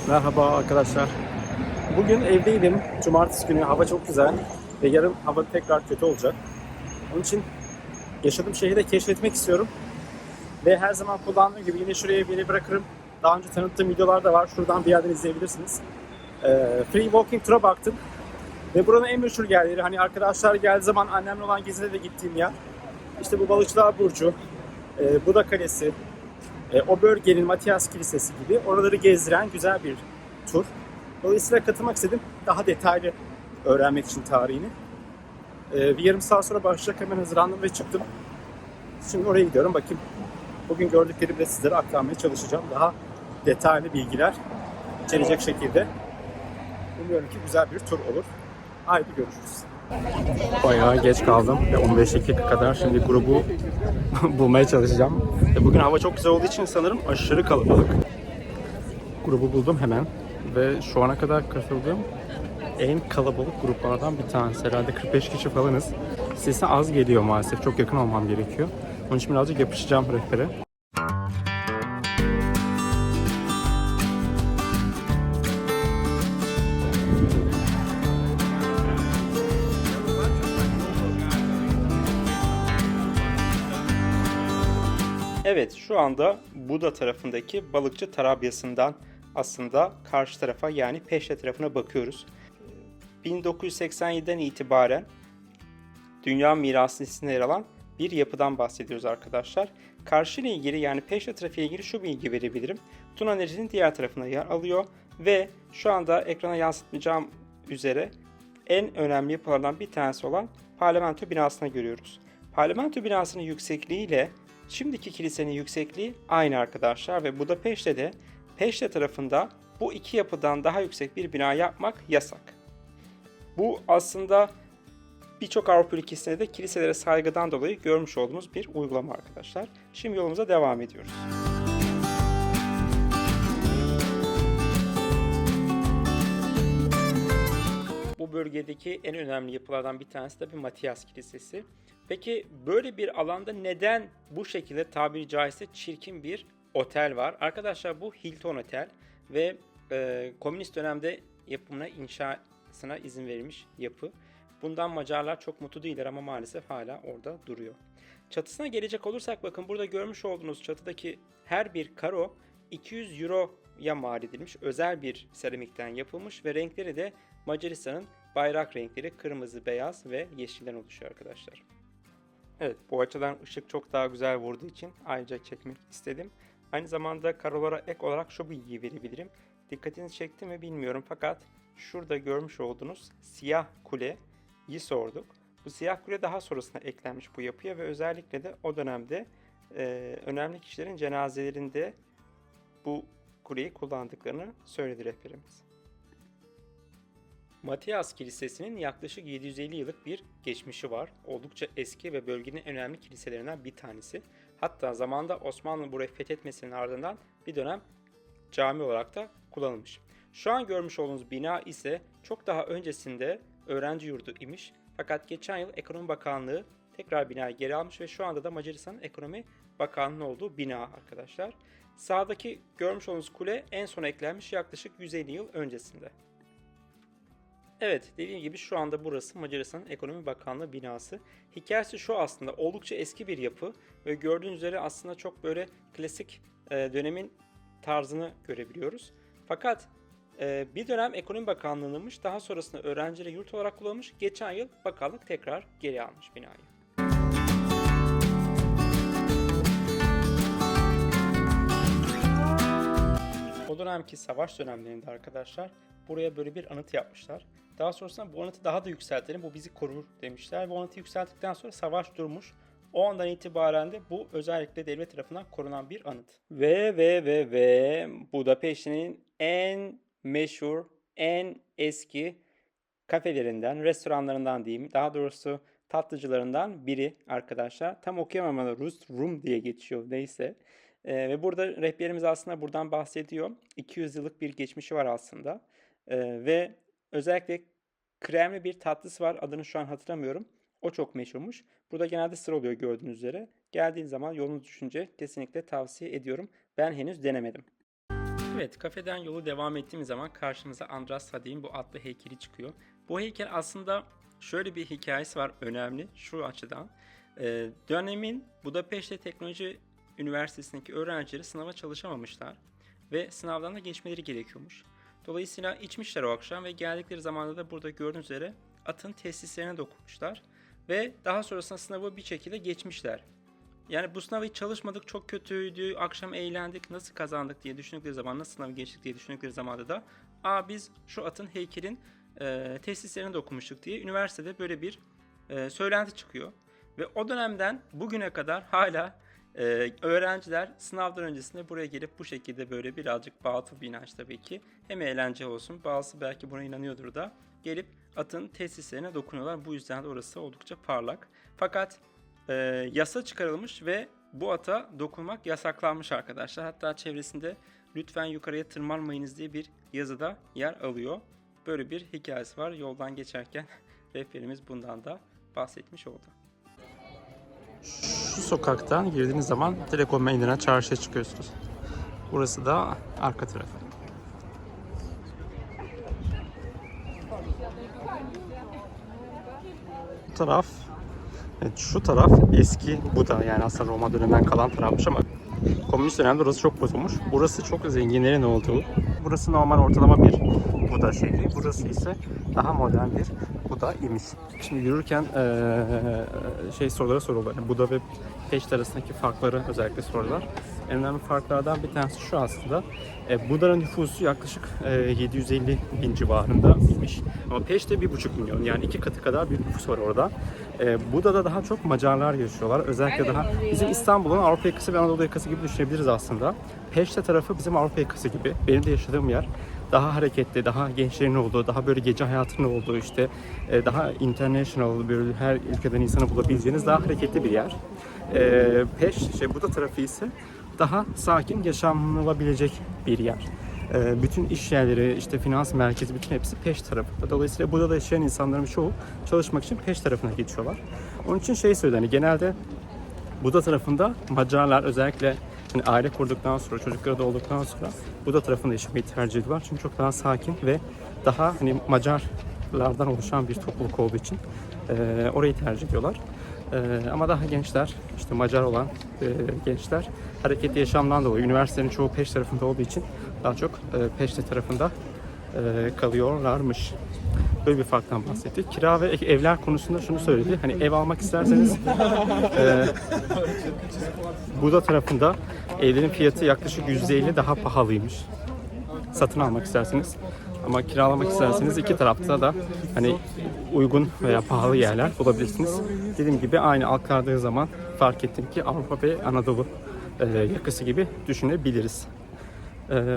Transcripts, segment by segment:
Merhaba arkadaşlar. Bugün evdeydim. Cumartesi günü hava çok güzel ve yarın hava tekrar kötü olacak. Onun için yaşadığım şehri de keşfetmek istiyorum. Ve her zaman kullandığım gibi yine şuraya bir yere bırakırım. Daha önce tanıttığım videolar da var. Şuradan bir yerden izleyebilirsiniz. Free Walking Tour'a baktım. Ve buranın en meşhur yerleri, hani arkadaşlar geldiği zaman annemle olan gezide de gittiğim yer. İşte bu Balıkçılar Burcu, Buda Kalesi, o bölgenin Matias Kilisesi gibi oraları gezdiren güzel bir tur. Dolayısıyla katılmak istedim. Daha detaylı öğrenmek için tarihini. Bir yarım saat sonra başlayacak, hemen hazırlandım ve çıktım. Şimdi oraya gidiyorum. Bakayım. Bugün gördüklerimi de sizlere aktarmaya çalışacağım. Daha detaylı bilgiler içerecek şekilde. Umuyorum ki güzel bir tur olur. Haydi görüşürüz. Bayağı geç kaldım ve 15 dakika kadar şimdi grubu bulmaya çalışacağım. Bugün hava çok güzel olduğu için sanırım aşırı kalabalık. Grubu buldum hemen ve şu ana kadar katıldığım en kalabalık gruplardan bir tanesi. Herhalde 45 kişi falanız. Sesi az geliyor maalesef. Çok yakın olmam gerekiyor. Onun için birazcık yapışacağım rehbere. Evet, şu anda Buda tarafındaki balıkçı tarabyasından aslında karşı tarafa, yani Peşte tarafına bakıyoruz. 1987'den itibaren Dünya Mirası listesinde yer alan bir yapıdan bahsediyoruz arkadaşlar. Karşı ile ilgili, yani Peşte tarafı ile ilgili şu bilgi verebilirim. Tuna Nehri'nin diğer tarafına yer alıyor ve şu anda ekrana yansıtmayacağım üzere en önemli yapılardan bir tanesi olan parlamento binasını görüyoruz. Parlamento binasının yüksekliği ile şimdiki kilisenin yüksekliği aynı arkadaşlar ve Budapeşte'de Peşte tarafında bu iki yapıdan daha yüksek bir bina yapmak yasak. Bu aslında birçok Avrupa ülkesinde de kiliselere saygıdan dolayı görmüş olduğumuz bir uygulama arkadaşlar. Şimdi yolumuza devam ediyoruz. Bu bölgedeki en önemli yapılardan bir tanesi de bir Matias Kilisesi. Peki böyle bir alanda neden bu şekilde tabiri caizse çirkin bir otel var? Arkadaşlar bu Hilton Otel ve komünist dönemde yapımına, inşasına izin verilmiş yapı. Bundan Macarlar çok mutlu değiller ama maalesef hala orada duruyor. Çatısına gelecek olursak, bakın burada görmüş olduğunuz çatıdaki her bir karo 200 euroya mal edilmiş, özel bir seramikten yapılmış ve renkleri de Macaristan'ın bayrak renkleri kırmızı, beyaz ve yeşilden oluşuyor arkadaşlar. Evet, bu açıdan ışık çok daha güzel vurduğu için ayrıca çekmek istedim. Aynı zamanda karolara ek olarak şu bilgiyi verebilirim. Dikkatinizi çekti mi bilmiyorum fakat şurada görmüş olduğunuz siyah kuleyi sorduk. Bu siyah kule daha sonrasında eklenmiş bu yapıya ve özellikle de o dönemde önemli kişilerin cenazelerinde bu kuleyi kullandıklarını söyledi rehberimiz. Matias Kilisesi'nin yaklaşık 750 yıllık bir geçmişi var. Oldukça eski ve bölgenin önemli kiliselerinden bir tanesi. Hatta zamanında Osmanlı burayı fethetmesinin ardından bir dönem cami olarak da kullanılmış. Şu an görmüş olduğunuz bina ise çok daha öncesinde öğrenci yurdu imiş. Fakat geçen yıl Ekonomi Bakanlığı tekrar binayı geri almış ve şu anda da Macaristan'ın Ekonomi Bakanlığı'nın olduğu bina arkadaşlar. Sağdaki görmüş olduğunuz kule en son eklenmiş yaklaşık 150 yıl öncesinde. Evet, dediğim gibi şu anda burası Macaristan'ın Ekonomi Bakanlığı binası. Hikayesi şu, aslında oldukça eski bir yapı ve gördüğünüz üzere aslında çok böyle klasik dönemin tarzını görebiliyoruz. Fakat bir dönem Ekonomi Bakanlığı'nınmış, daha sonrasında öğrencilere yurt olarak kullanılmış. Geçen yıl bakanlık tekrar geri almış binayı. O dönemki savaş dönemlerinde arkadaşlar buraya böyle bir anıt yapmışlar. Daha sonrasında bu anıtı daha da yükseltelim, bu bizi korur demişler ve anıtı yükselttikten sonra savaş durmuş. O andan itibaren de bu özellikle devlet tarafından korunan bir anıt. Ve Budapeşte'nin en meşhur, en eski kafelerinden, restoranlarından diyeyim, daha doğrusu tatlıcılarından biri arkadaşlar. Tam okuyamam ama Rust Room diye geçiyor neyse. Ve burada rehberimiz aslında buradan bahsediyor. 200 yıllık bir geçmişi var aslında. Ve özellikle kremli bir tatlısı var. Adını şu an hatırlamıyorum. O çok meşhurmuş. Burada genelde sıra oluyor gördüğünüz üzere. Geldiğin zaman yolunuz düşünce kesinlikle tavsiye ediyorum. Ben henüz denemedim. Evet, kafeden yolu devam ettiğimiz zaman karşımıza Andras Hadik'in bu atlı heykeli çıkıyor. Bu heykel aslında şöyle bir hikayesi var, önemli şu açıdan. Dönemin Budapeşte Teknoloji Üniversitesi'ndeki öğrencileri sınava çalışamamışlar ve sınavdan da geçmeleri gerekiyormuş. Dolayısıyla içmişler o akşam ve geldikleri zamanda da burada gördüğünüz üzere atın tesislerine dokunmuşlar ve daha sonrasında sınavı bir şekilde geçmişler. Yani bu sınavı hiç çalışmadık, çok kötüydü, akşam eğlendik, nasıl kazandık diye düşündükleri zaman, nasıl sınavı geçtik diye düşündükleri zamanda da biz şu atın heykelin tesislerine dokunmuştuk diye üniversitede böyle bir söylenti çıkıyor. Ve o dönemden bugüne kadar hala öğrenciler sınavdan öncesinde buraya gelip bu şekilde böyle birazcık batıl bir inanç tabii ki. Hem eğlence olsun, bazısı belki buna inanıyordur da gelip atın tesislerine dokunuyorlar. Bu yüzden de orası oldukça parlak. Fakat yasa çıkarılmış ve bu ata dokunmak yasaklanmış arkadaşlar. Hatta çevresinde lütfen yukarıya tırmanmayınız diye bir yazıda yer alıyor. Böyle bir hikayesi var. Yoldan geçerken rehberimiz bundan da bahsetmiş oldu. Şu sokaktan girdiğiniz zaman direkt o meydana çarşıya çıkıyorsunuz. Burası da arka tarafı. Bu taraf, evet, şu taraf eski Buda, yani aslında Roma döneminden kalan tarafmış ama komünist dönemde burası çok bozulmuş. Burası çok zenginlerin olduğu. Burası normal ortalama bir Buda şehri. Burası ise daha modern bir Buda imiş. Şimdi yürürken soruları soruldu. Yani Buda ve Peşte arasındaki farkları özellikle sorular. En önemli farklardan bir tanesi şu aslında. Buda'nın nüfusu yaklaşık 750 bin civarında imiş. Ama Peşte 1,5 milyon, yani 2 katı kadar bir nüfus var orada. Buda'da daha çok Macarlar yaşıyorlar. Özellikle daha bizim İstanbul'un Avrupa yakası ve Anadolu yakası gibi düşünebiliriz aslında. Peşte tarafı bizim Avrupa yakası gibi. Benim de yaşadığım yer daha hareketli, daha gençlerin olduğu, daha böyle gece hayatının olduğu, işte daha international, böyle her ülkeden insanı bulabileceğiniz daha hareketli bir yer. Buda tarafı ise daha sakin, yaşanılabilecek bir yer. Bütün iş yerleri, işte finans merkezi, bütün hepsi Peş tarafında. Dolayısıyla Buda'da yaşayan insanların çoğu çalışmak için Peş tarafına geçiyorlar. Onun için söyledi, hani genelde Buda tarafında Macarlar özellikle hani aile kurduktan sonra, çocukları da olduktan sonra Buda tarafında yaşamayı tercih ediyorlar. Çünkü çok daha sakin ve daha hani Macarlardan oluşan bir topluluk olduğu için orayı tercih ediyorlar. Ama daha gençler, işte Macar olan gençler hareketli yaşamdan dolayı üniversitenin çoğu Peş tarafında olduğu için daha çok Peşte tarafında kalıyorlarmış. Böyle bir farktan bahsettik. Kira ve evler konusunda şunu söyledi. Hani ev almak isterseniz Buda tarafında evlerin fiyatı yaklaşık %50 daha pahalıymış. Satın almak isterseniz. Ama kiralamak isterseniz iki tarafta da hani uygun veya pahalı yerler bulabilirsiniz. Dediğim gibi aynı aktardığı zaman fark ettim ki Avrupa ve Anadolu yakası gibi düşünebiliriz.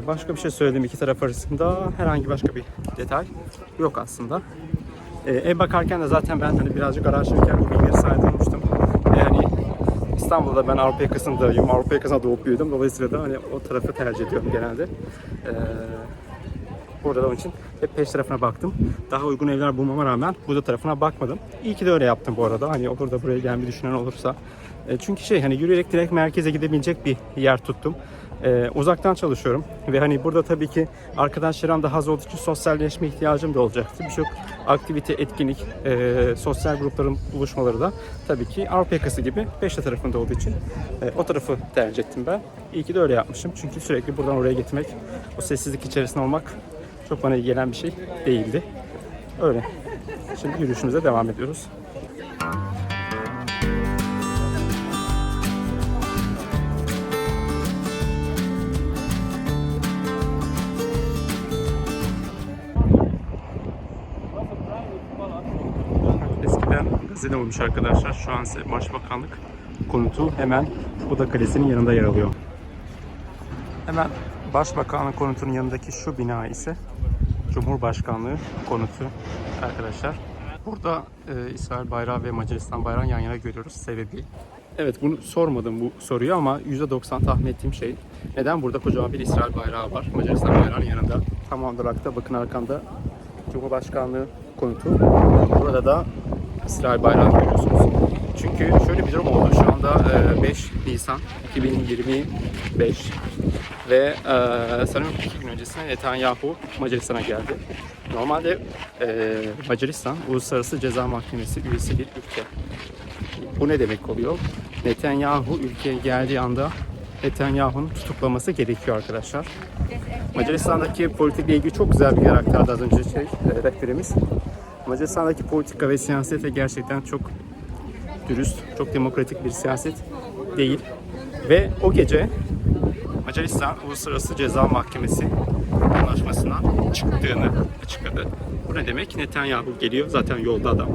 Başka bir şey söyledim, iki taraf arasında herhangi başka bir detay yok aslında. Ev bakarken de zaten ben hani birazcık araştırırken bu bilgileri saydırmıştım. Yani İstanbul'da ben Avrupa yakasındayım, Avrupa yakasında doğup büyüdüm. Dolayısıyla da hani o tarafı tercih ediyorum genelde. Burada da onun için hep Peş tarafına baktım. Daha uygun evler bulmama rağmen Buda tarafına bakmadım. İyi ki de öyle yaptım bu arada. Hani olur da buraya gelmeyi düşünen olursa. Çünkü hani yürüyerek direkt merkeze gidebilecek bir yer tuttum. Uzaktan çalışıyorum ve hani burada tabii ki arkadaşlarım daha az olduğu için sosyalleşme ihtiyacım da olacaktı. Birçok aktivite, etkinlik, sosyal grupların buluşmaları da tabii ki Avrupa yakası gibi Peşte tarafında olduğu için o tarafı tercih ettim ben. İyi ki de öyle yapmışım. Çünkü sürekli buradan oraya gitmek, o sessizlik içerisinde olmak çok bana iyi gelen bir şey değildi. Öyle. Şimdi yürüyüşümüze devam ediyoruz. Eskiden gazete olmuş arkadaşlar. Şu an ise Başbakanlık konutu hemen Buda Kalesi'nin yanında yer alıyor. Hemen Başbakanlık konutunun yanındaki şu bina ise Cumhurbaşkanlığı konutu arkadaşlar. Burada İsrail bayrağı ve Macaristan bayrağını yan yana görüyoruz. Sebebi. Evet, bunu sormadım bu soruyu ama %90 tahmin ettiğim şey. Neden burada kocaman bir İsrail bayrağı var Macaristan bayrağının yanında? Tam olarak da bakın arkamda Cumhurbaşkanlığı konutu. Burada da İsrail bayrağını görüyorsunuz. Çünkü şöyle bir durum oldu. Şu anda 5 Nisan 2025. Ve sanırım 2 gün öncesinde Netanyahu Macaristan'a geldi. Normalde Macaristan Uluslararası Ceza Mahkemesi üyesi bir ülke. Bu ne demek oluyor? Netanyahu ülkeye geldiği anda Netanyahu'nun tutuklaması gerekiyor arkadaşlar. Macaristan'daki politikle ilgili çok güzel bir yer aktardı az önce rehberimiz. Macaristan'daki politika ve siyasete gerçekten çok dürüst, çok demokratik bir siyaset değil. Ve o gece Macaristan Uluslararası Ceza Mahkemesi anlaşmasından çıktığını açıkladı. Bu ne demek? Netanyahu geliyor, zaten yolda adam.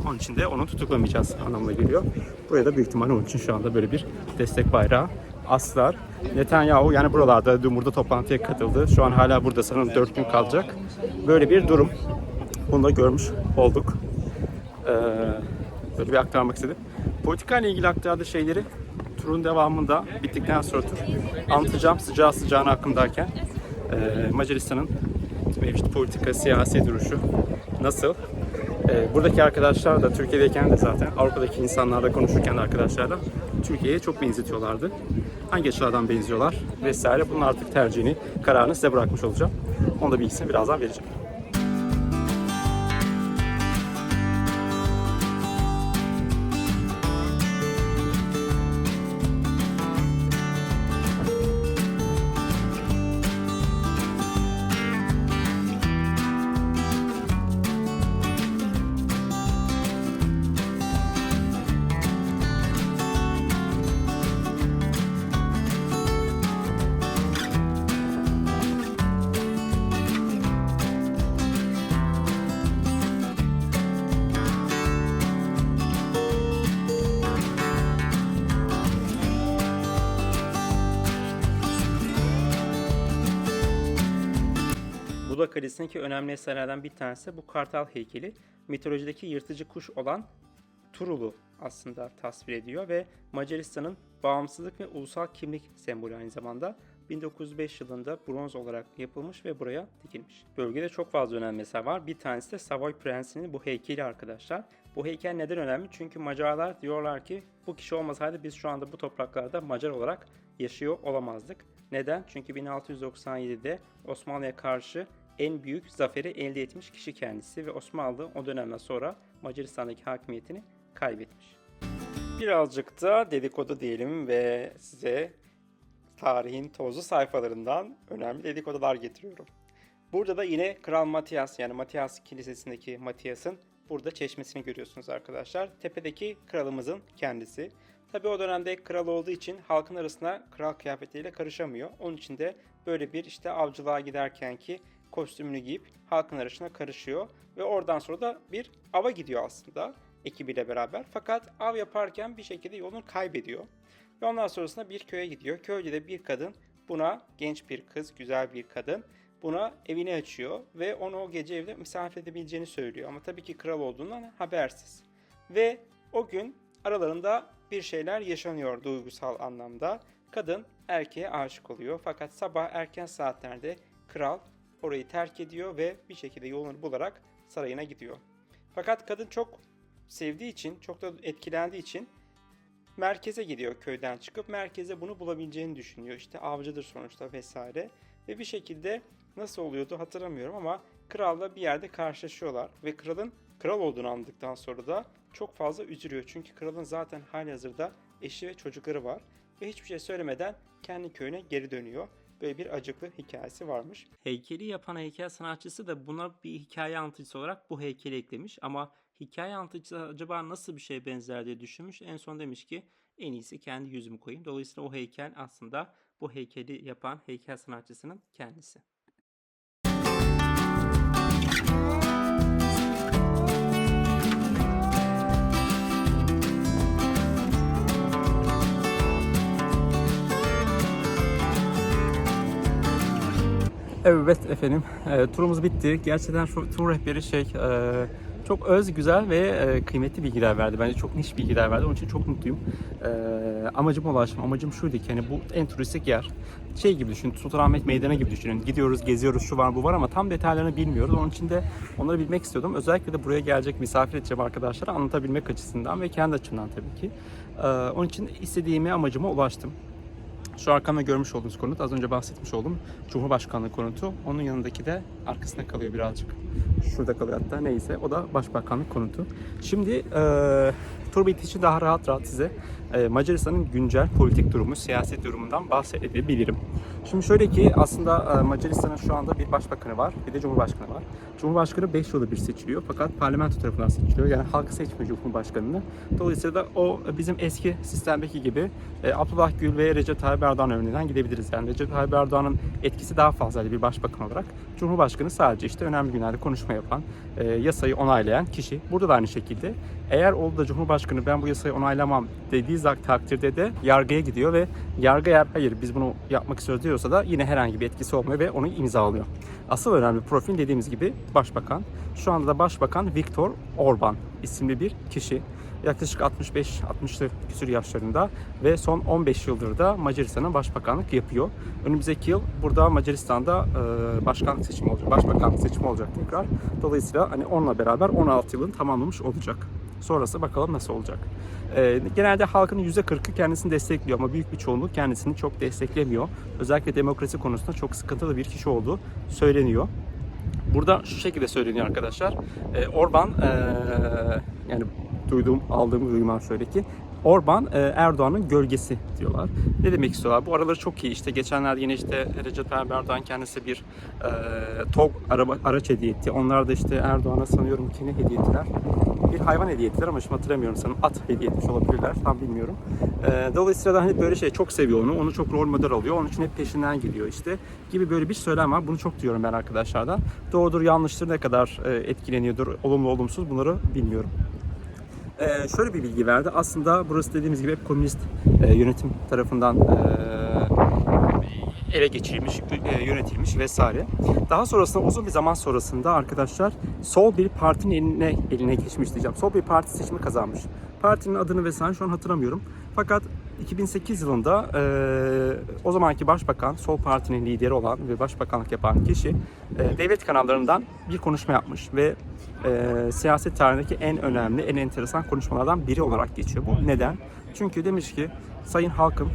Onun için de onu tutuklamayacağız anlamına geliyor. Buraya da büyük ihtimalle onun için şu anda böyle bir destek bayrağı astılar. Netanyahu yani buralarda dün burada toplantıya katıldı. Şu an hala burada, sanırım 4 gün kalacak. Böyle bir durum. Bunu da görmüş olduk. Böyle bir aktarmak istedim. Politika ile ilgili aktardığı şeyleri turun devamında bittikten sonra anlatacağım, sıcağı sıcağına aklımdayken. Macaristan'ın mevcut politika, siyasi duruşu nasıl? Buradaki arkadaşlar da Türkiye'deyken de zaten Avrupa'daki insanlarla konuşurken de arkadaşlarla Türkiye'ye çok benzetiyorlardı. Hangi açılardan benziyorlar vesaire, bunun artık tercihini, kararını size bırakmış olacağım. Onu da bilgisini birazdan vereceğim. Buda Kalesi'ndeki önemli eserlerden bir tanesi bu kartal heykeli. Mitolojideki yırtıcı kuş olan Turul'u aslında tasvir ediyor ve Macaristan'ın bağımsızlık ve ulusal kimlik sembolü aynı zamanda. 1905 yılında bronz olarak yapılmış ve buraya dikilmiş. Bölgede çok fazla önemli eser var. Bir tanesi de Savoy Prensi'nin bu heykeli arkadaşlar. Bu heykel neden önemli? Çünkü Macarlar diyorlar ki bu kişi olmasaydı biz şu anda bu topraklarda Macar olarak yaşıyor olamazdık. Neden? Çünkü 1697'de Osmanlı'ya karşı en büyük zaferi elde etmiş kişi kendisi ve Osmanlı o dönemden sonra Macaristan'daki hakimiyetini kaybetmiş. Birazcık da dedikodu diyelim ve size tarihin tozlu sayfalarından önemli dedikodular getiriyorum. Burada da yine Kral Matias, yani Matias Kilisesi'ndeki Matias'ın burada çeşmesini görüyorsunuz arkadaşlar. Tepedeki kralımızın kendisi. Tabi o dönemde kral olduğu için halkın arasına kral kıyafetiyle karışamıyor. Onun için de böyle bir işte avcılığa giderkenki kostümünü giyip halkın arasına karışıyor. Ve oradan sonra da bir ava gidiyor aslında ekibiyle beraber. Fakat av yaparken bir şekilde yolunu kaybediyor. Ve ondan sonrasında bir köye gidiyor. Köyde de bir kadın buna, genç bir kız, güzel bir kadın, buna evini açıyor ve onu o gece evde misafir edebileceğini söylüyor. Ama tabii ki kral olduğundan habersiz. Ve o gün aralarında bir şeyler yaşanıyor duygusal anlamda. Kadın erkeğe aşık oluyor. Fakat sabah erken saatlerde kral orayı terk ediyor ve bir şekilde yolunu bularak sarayına gidiyor. Fakat kadın çok sevdiği için, çok da etkilendiği için merkeze gidiyor köyden çıkıp. Merkeze bunu bulabileceğini düşünüyor. İşte avcıdır sonuçta vesaire. Ve bir şekilde nasıl oluyordu hatırlamıyorum ama kralla bir yerde karşılaşıyorlar. Ve kralın kral olduğunu anladıktan sonra da çok fazla üzülüyor. Çünkü kralın zaten halihazırda eşi ve çocukları var. Ve hiçbir şey söylemeden kendi köyüne geri dönüyor. Böyle bir acıklı hikayesi varmış. Heykeli yapan heykel sanatçısı da buna bir hikaye anlatıcısı olarak bu heykeli eklemiş. Ama hikaye anlatıcısı acaba nasıl bir şeye benzer diye düşünmüş. En son demiş ki en iyisi kendi yüzümü koyayım. Dolayısıyla o heykel aslında bu heykeli yapan heykel sanatçısının kendisi. Evet efendim, turumuz bitti. Gerçekten şu tur rehberi çok öz, güzel ve kıymetli bilgiler verdi. Bence çok niş bilgiler verdi. Onun için çok mutluyum. Amacıma ulaştım. Amacım şuydu ki hani bu en turistik yer. Şey gibi düşünün, Sultanahmet Meydanı gibi düşünün. Gidiyoruz, geziyoruz, şu var bu var ama tam detaylarını bilmiyoruz. Onun için de onları bilmek istiyordum. Özellikle de buraya gelecek, misafir edeceğim arkadaşlara anlatabilmek açısından ve kendi açımdan tabii ki. Onun için istediğime, amacıma ulaştım. Şu arkamda görmüş olduğunuz konut, az önce bahsetmiş olduğum Cumhurbaşkanlığı konutu. Onun yanındaki de arkasında kalıyor birazcık. Şurada kalıyor hatta, neyse. O da Başbakanlık konutu. Şimdi tur bitişi daha rahat size Macaristan'ın güncel politik durumu, siyaset durumundan bahsedebilirim. Şimdi şöyle ki aslında Macaristan'ın şu anda bir başbakanı var, bir de cumhurbaşkanı var. Cumhurbaşkanı 5 yılda bir seçiliyor fakat parlamento tarafından seçiliyor. Yani halk seçmiyor cumhurbaşkanını. Dolayısıyla da o bizim eski sistemdeki gibi Abdullah Gül ve Recep Tayyip Erdoğan örneğinden gidebiliriz. Yani Recep Tayyip Erdoğan'ın etkisi daha fazlaydı bir başbakan olarak. Cumhurbaşkanı sadece işte önemli günlerde konuşma yapan, yasayı onaylayan kişi. Burada da aynı şekilde. Eğer oldu da Cumhurbaşkanı ben bu yasayı onaylamam dediği takdirde de yargıya gidiyor ve yargı eğer hayır biz bunu yapmak istiyoruz diyorsa da yine herhangi bir etkisi olmuyor ve onu imzalıyor. Asıl önemli profil dediğimiz gibi başbakan. Şu anda da başbakan Viktor Orban isimli bir kişi. Yaklaşık 65-60'lı küsur yaşlarında ve son 15 yıldır da Macaristan'ın başbakanlık yapıyor. Önümüzdeki yıl burada Macaristan'da başkanlık seçimi olacak, başbakanlık seçimi olacak tekrar. Dolayısıyla hani onunla beraber 16 yılını tamamlamış olacak. Sonrası bakalım nasıl olacak. Genelde halkın %40'ı kendisini destekliyor ama büyük bir çoğunluk kendisini çok desteklemiyor. Özellikle demokrasi konusunda çok sıkıntılı bir kişi olduğu söyleniyor. Burada şu şekilde söyleniyor arkadaşlar. Orban yani aldığım duyumlar şöyle ki Orban Erdoğan'ın gölgesi diyorlar. Ne demek istiyorlar? Bu araları çok iyi. İşte geçenlerde yine işte Recep Tayyip Erdoğan kendisi bir TOG araç hediye etti. Onlar da işte Erdoğan'a sanıyorum ki ne hediye ettiler? Bir hayvan hediye ettiler ama şimdi hatırlamıyorum, sanırım at hediye etmiş olabilirler, tam bilmiyorum. Dolayısıyla da hani böyle şey çok seviyor onu çok rol model alıyor, onun için hep peşinden geliyor işte gibi böyle bir söylem var. Bunu çok diyorum ben arkadaşlardan. Doğrudur yanlıştır, ne kadar etkileniyordur, olumlu olumsuz bunları bilmiyorum. Şöyle bir bilgi verdi. Aslında burası dediğimiz gibi hep komünist yönetim tarafından ele geçirilmiş, yönetilmiş vesaire. Daha sonrasında uzun bir zaman sonrasında arkadaşlar sol bir partinin eline geçmiş diyeceğim. Sol bir parti seçimi kazanmış. Partinin adını vesaire şu an hatırlamıyorum. Fakat 2008 yılında o zamanki başbakan, sol partinin lideri olan ve başbakanlık yapan kişi devlet kanallarından bir konuşma yapmış ve siyaset tarihindeki en önemli, en enteresan konuşmalardan biri olarak geçiyor bu. Neden? Çünkü demiş ki, sayın halkım,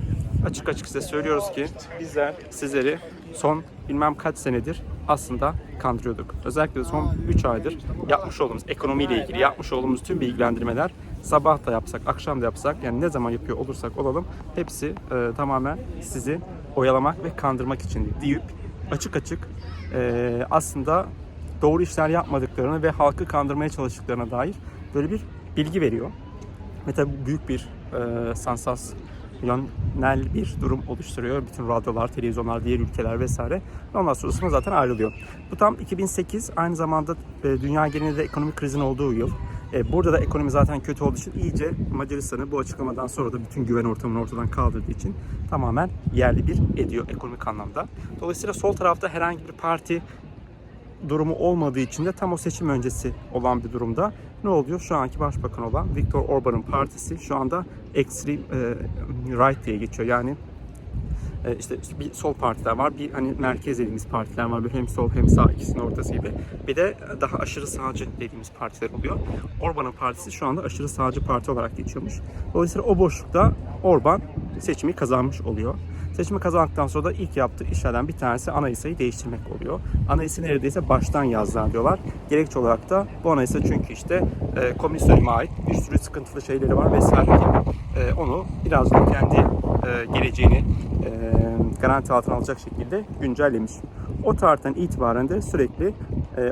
açık açık size söylüyoruz ki bizler sizleri son bilmem kaç senedir aslında kandırıyorduk. Özellikle de son 3 aydır yapmış olduğumuz ekonomiyle ilgili yapmış olduğumuz tüm bilgilendirmeler, sabah da yapsak, akşam da yapsak, yani ne zaman yapıyor olursak olalım hepsi tamamen sizi oyalamak ve kandırmak için deyip açık açık aslında doğru işler yapmadıklarını ve halkı kandırmaya çalıştıklarına dair böyle bir bilgi veriyor. Ve tabii büyük bir sansasyonel bir durum oluşturuyor. Bütün radyolar, televizyonlar, diğer ülkeler vesaire. Ondan sonrasında zaten ayrılıyor. Bu tam 2008, aynı zamanda dünya genelinde ekonomik krizin olduğu yıl. Burada da ekonomi zaten kötü olduğu için iyice Macaristan'ı bu açıklamadan sonra da bütün güven ortamını ortadan kaldırdığı için tamamen yerli bir ediyor ekonomik anlamda. Dolayısıyla sol tarafta herhangi bir parti durumu olmadığı için de tam o seçim öncesi olan bir durumda ne oluyor? Şu anki başbakan olan Viktor Orban'ın partisi şu anda extreme right diye geçiyor. Yani işte bir sol partiler var, bir hani merkez dediğimiz partiler var. Bir hem sol hem sağ, ikisinin ortası gibi. Bir de daha aşırı sağcı dediğimiz partiler oluyor. Orban'ın partisi şu anda aşırı sağcı parti olarak geçiyormuş. Dolayısıyla o boşlukta Orban seçimi kazanmış oluyor. Seçimi kazandıktan sonra da ilk yaptığı işlerden bir tanesi anayasayı değiştirmek oluyor. Anayasayı neredeyse baştan yazdılar diyorlar. Gerekçe olarak da bu anayasa çünkü işte komünist döneme ait bir sürü sıkıntılı şeyleri var vesaire gibi. Onu biraz da kendi geleceğini garanti altına alacak şekilde güncellemiş. O tarihten itibaren de sürekli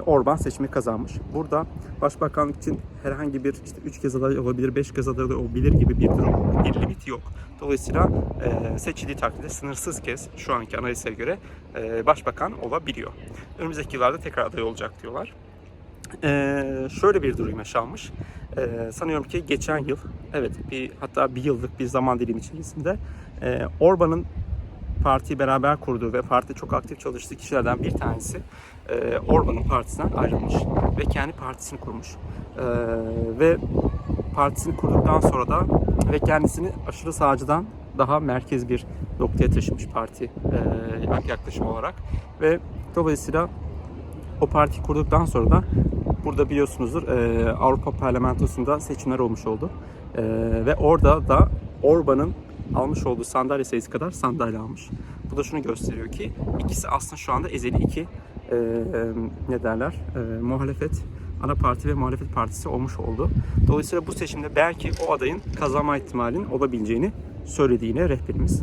Orban seçimi kazanmış. Burada başbakanlık için herhangi bir işte 3 kez aday olabilir, 5 kez aday olabilir gibi bir durum, bir limit yok. Dolayısıyla seçildiği takdirde sınırsız kez şu anki anayasaya göre başbakan olabiliyor. Önümüzdeki yıllarda tekrar aday olacak diyorlar. Şöyle bir durum yaşanmış. Sanıyorum ki geçen yıl, evet hatta bir yıllık bir zaman dilimi içerisinde Orban'ın partiyi beraber kurduğu ve partide çok aktif çalıştığı kişilerden bir tanesi Orban'ın partisinden ayrılmış ve kendi partisini kurmuş. Ve partisini kurduktan sonra da ve kendisini aşırı sağcıdan daha merkez bir noktaya taşımış parti yaklaşım olarak ve dolayısıyla o partiyi kurduktan sonra da burada biliyorsunuzdur Avrupa Parlamentosu'nda seçimler olmuş oldu ve orada da Orban'ın almış olduğu sandalye sayısı kadar sandalye almış. Bu da şunu gösteriyor ki ikisi aslında şu anda ezeli iki ne derler muhalefet ana parti ve muhalefet partisi olmuş oldu. Dolayısıyla bu seçimde belki o adayın kazanma ihtimalinin olabileceğini söyledi yine rehberimiz.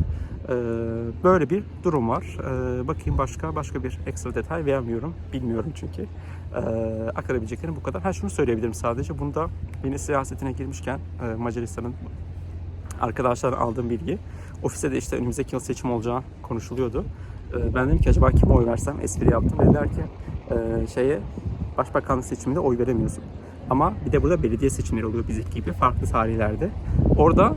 Böyle bir durum var. Bakayım başka bir ekstra detay vermiyorum. Bilmiyorum çünkü. Aktarabileceklerim bu kadar. Şunu söyleyebilirim sadece. Bunda yine siyasetine girmişken Macaristan'ın arkadaşlardan aldığım bilgi. Ofiste de işte önümüzdeki yıl seçim olacağı konuşuluyordu. Ben dedim ki acaba kime oy versem? Espri yaptım. Dediler ki başbakanlık seçiminde oy veremiyorsun. Ama bir de burada belediye seçimleri oluyor bizdeki gibi farklı tarihlerde. Orada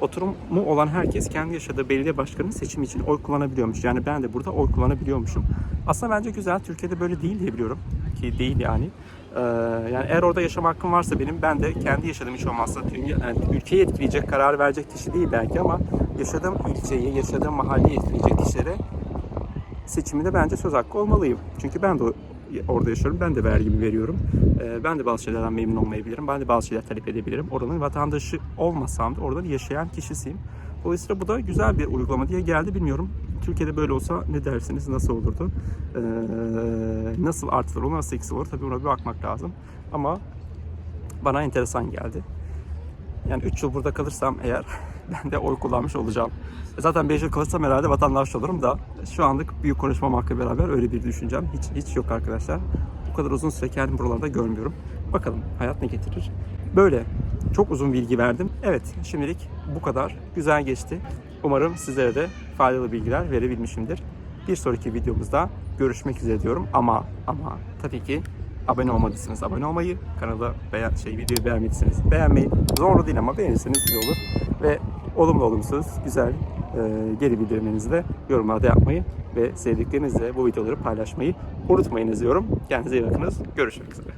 oturumu olan herkes kendi yaşadığı belediye başkanının seçimi için oy kullanabiliyormuş. Yani ben de burada oy kullanabiliyormuşum. Aslında bence güzel. Türkiye'de böyle değil diye biliyorum. Ki değil yani. Yani eğer orada yaşama hakkım varsa ben de kendi yaşadığım hiç olmazsa ülkeyi etkileyecek, karar verecek kişi değil belki ama yaşadığım ilçeyi, yaşadığım mahalleyi etkileyecek kişilere seçiminde bence söz hakkı olmalıyım. Çünkü ben de orada yaşıyorum, ben de vergimi veriyorum. Ben de bazı şeylerden memnun olmayabilirim, ben de bazı şeyler talep edebilirim. Oranın vatandaşı olmasam da oradan yaşayan kişisiyim. Dolayısıyla bu da güzel bir uygulama diye geldi, bilmiyorum. Türkiye'de böyle olsa ne dersiniz, nasıl olurdu? Nasıl artılar olur, nasıl eksi olur? Tabii buna bir bakmak lazım. Ama bana enteresan geldi. Yani 3 yıl burada kalırsam eğer ben de oy kullanmış olacağım. Zaten 5 yıl kalırsam herhalde vatandaş olurum da şu anlık büyük konuşmamakla beraber öyle bir düşüncem hiç yok arkadaşlar. Bu kadar uzun süre kendimi buralarda görmüyorum. Bakalım hayat ne getirir. Böyle çok uzun bilgi verdim. Evet, şimdilik bu kadar. Güzel geçti. Umarım sizlere de faydalı bilgiler verebilmişimdir. Bir sonraki videomuzda görüşmek üzere diyorum. Ama tabii ki abone olmadıysanız abone olmayı, kanala videoyu beğenmediyseniz beğenmeyi, zorla değil ama beğenirseniz iyi olur. Ve olumlu olumsuz güzel geri bildirimlerinizi de yorumlarda yapmayı ve sevdiklerinizle bu videoları paylaşmayı unutmayınız diyorum. Kendinize iyi bakınız. Görüşmek üzere.